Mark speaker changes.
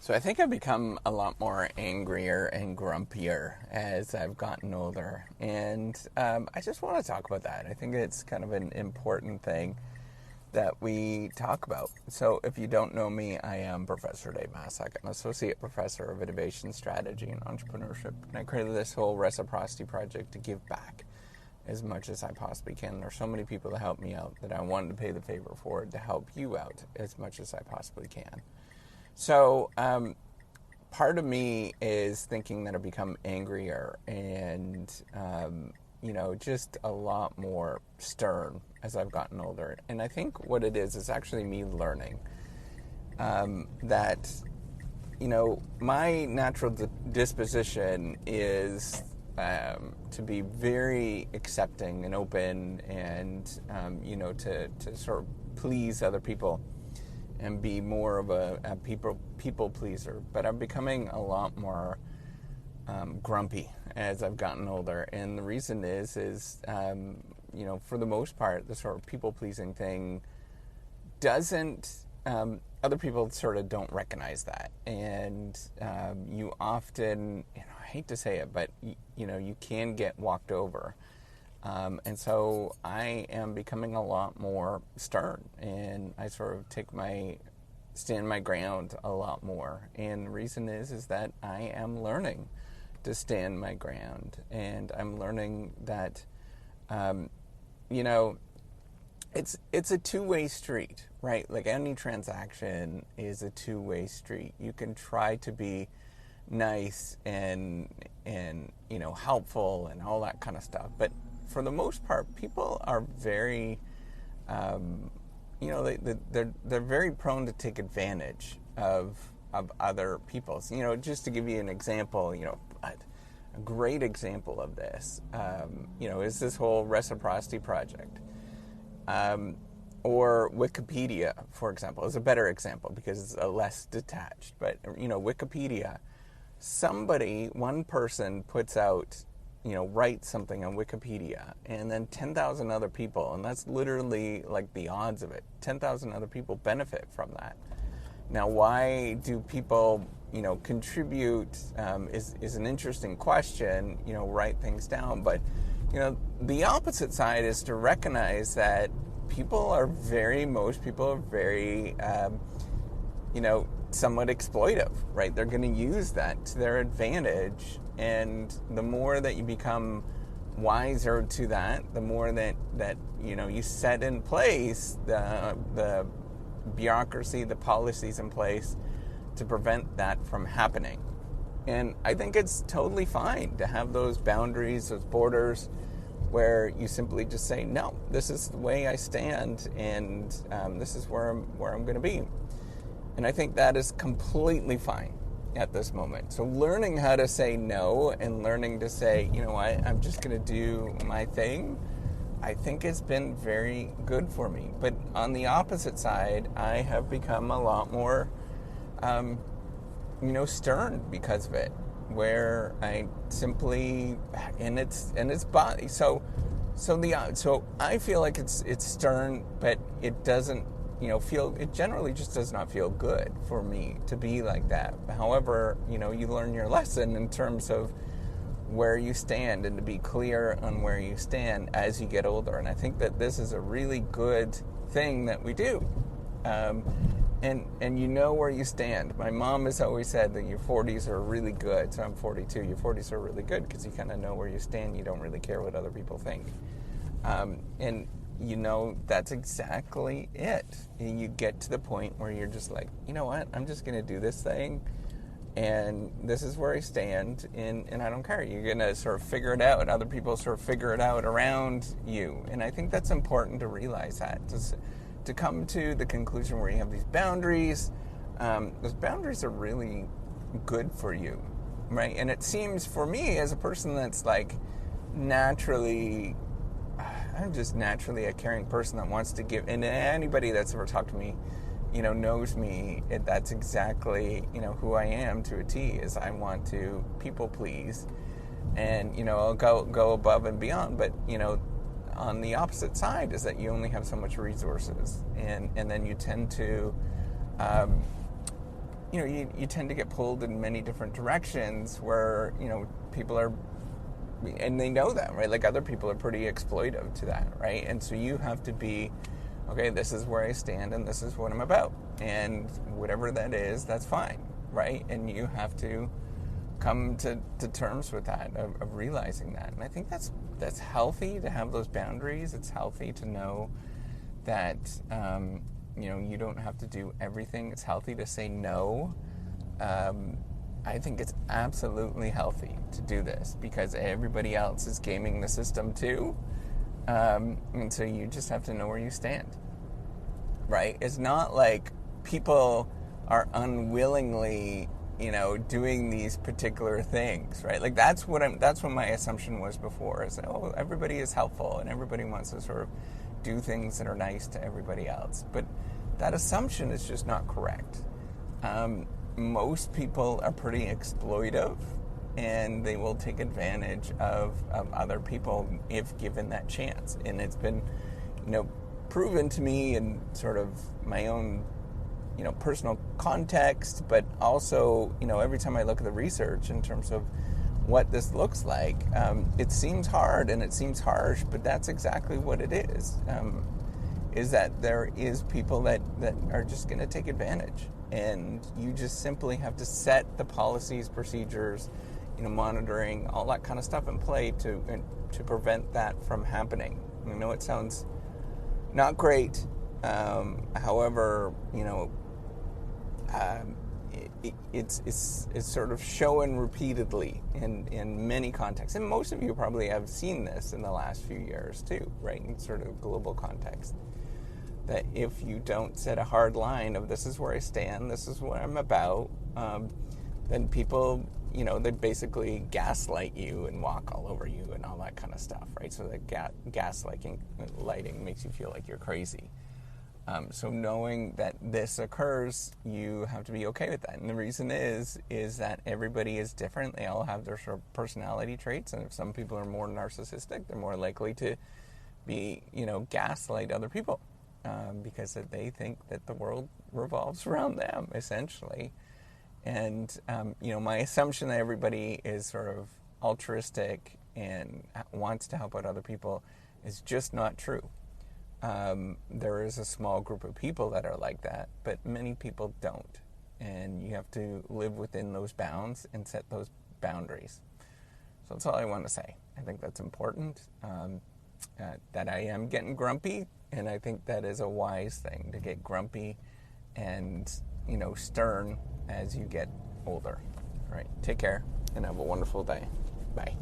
Speaker 1: So I think I've become a lot more angrier and grumpier as I've gotten older. And I just want to talk about that. I think it's kind of an important thing that we talk about. So if you don't know me, I am Professor Dave Massac. I'm Associate Professor of Innovation Strategy and Entrepreneurship. And I created this whole reciprocity project to give back as much as I possibly can. There's so many people to help me out that I wanted to pay the favor forward to help you out as much as I possibly can. So part of me is thinking that I've become angrier and, just a lot more stern as I've gotten older. And I think what it is actually me learning that, my natural disposition is to be very accepting and open and, to sort of please other people and be more of a people pleaser. But I'm becoming a lot more grumpy as I've gotten older. And the reason is for the most part, the sort of people pleasing thing doesn't, other people sort of don't recognize that. And you often, I hate to say it, but you can get walked over. And so I am becoming a lot more stern, and I sort of stand my ground a lot more. And the reason is that I am learning to stand my ground, and I'm learning that, it's a two-way street, right? Like any transaction is a two-way street. You can try to be nice and helpful and all that kind of stuff, but for the most part, people are very, they're very prone to take advantage of other people. So, just to give you an example, a great example of this, is this whole reciprocity project, or Wikipedia, for example, is a better example because it's less detached. But Wikipedia, one person puts out, write something on Wikipedia, and then 10,000 other people, and that's literally like the odds of it, 10,000 other people benefit from that. Now, why do people, contribute, is an interesting question, write things down, but, the opposite side is to recognize that most people are very, somewhat exploitive, right? They're going to use that to their advantage. And the more that you become wiser to that, the more that you set in place the bureaucracy, the policies in place to prevent that from happening. And I think it's totally fine to have those boundaries, those borders, where you simply just say, no, this is the way I stand, and this is where I'm going to be. And I think that is completely fine at this moment. So learning how to say no and learning to say, you know what, I'm just going to do my thing, I think it's been very good for me. But on the opposite side, I have become a lot more, stern because of it, where I simply, and it's body. So I feel like it's stern, but it doesn't, it generally just does not feel good for me to be like that. However, you learn your lesson in terms of where you stand and to be clear on where you stand as you get older. And I think that this is a really good thing that we do. And where you stand. My mom has always said that your 40s are really good. So I'm 42. Your 40s are really good because you kind of know where you stand. You don't really care what other people think. And that's exactly it. And you get to the point where you're just like, you know what, I'm just going to do this thing, and this is where I stand, and I don't care. You're going to sort of figure it out, and other people sort of figure it out around you. And I think that's important to realize that, to come to the conclusion where you have these boundaries. Those boundaries are really good for you, right? And it seems for me, as a person that's like I'm just naturally a caring person that wants to give, and anybody that's ever talked to me, knows me. That's exactly, who I am to a T, is I want to people please, and, I'll go above and beyond. But, on the opposite side is that you only have so much resources, and then you tend to you tend to get pulled in many different directions where, people are, and they know that, right? Like other people are pretty exploitive to that, right? And so you have to be, okay, this is where I stand and this is what I'm about. And whatever that is, that's fine, right? And you have to come to terms with that, of realizing that. And I think that's healthy to have those boundaries. It's healthy to know that, you don't have to do everything. It's healthy to say no. I think it's absolutely healthy to do this because everybody else is gaming the system too. And so you just have to know where you stand, right? It's not like people are unwillingly, doing these particular things, right? Like that's what my assumption was before, is that, everybody is helpful and everybody wants to sort of do things that are nice to everybody else. But that assumption is just not correct. Most people are pretty exploitive, and they will take advantage of other people if given that chance. And it's been, proven to me in sort of my own, personal context, but also, every time I look at the research in terms of what this looks like, it seems hard and it seems harsh, but that's exactly what it is that there is people that are just going to take advantage. And you just simply have to set the policies, procedures, monitoring, all that kind of stuff in play to prevent that from happening. I know it sounds not great. However, it's sort of shown repeatedly in many contexts. And most of you probably have seen this in the last few years too, right? In sort of global context. That if you don't set a hard line of this is where I stand, this is what I'm about, then people, they basically gaslight you and walk all over you and all that kind of stuff, right? So that gaslighting makes you feel like you're crazy. So knowing that this occurs, you have to be okay with that. And the reason is that everybody is different. They all have their sort of personality traits. And if some people are more narcissistic, they're more likely to be, gaslight other people. Because they think that the world revolves around them, essentially. And, my assumption that everybody is sort of altruistic and wants to help out other people is just not true. There is a small group of people that are like that, but many people don't. And you have to live within those bounds and set those boundaries. So that's all I want to say. I think that's important. That I am getting grumpy, and I think that is a wise thing, to get grumpy and, stern as you get older. All right, take care and have a wonderful day. Bye.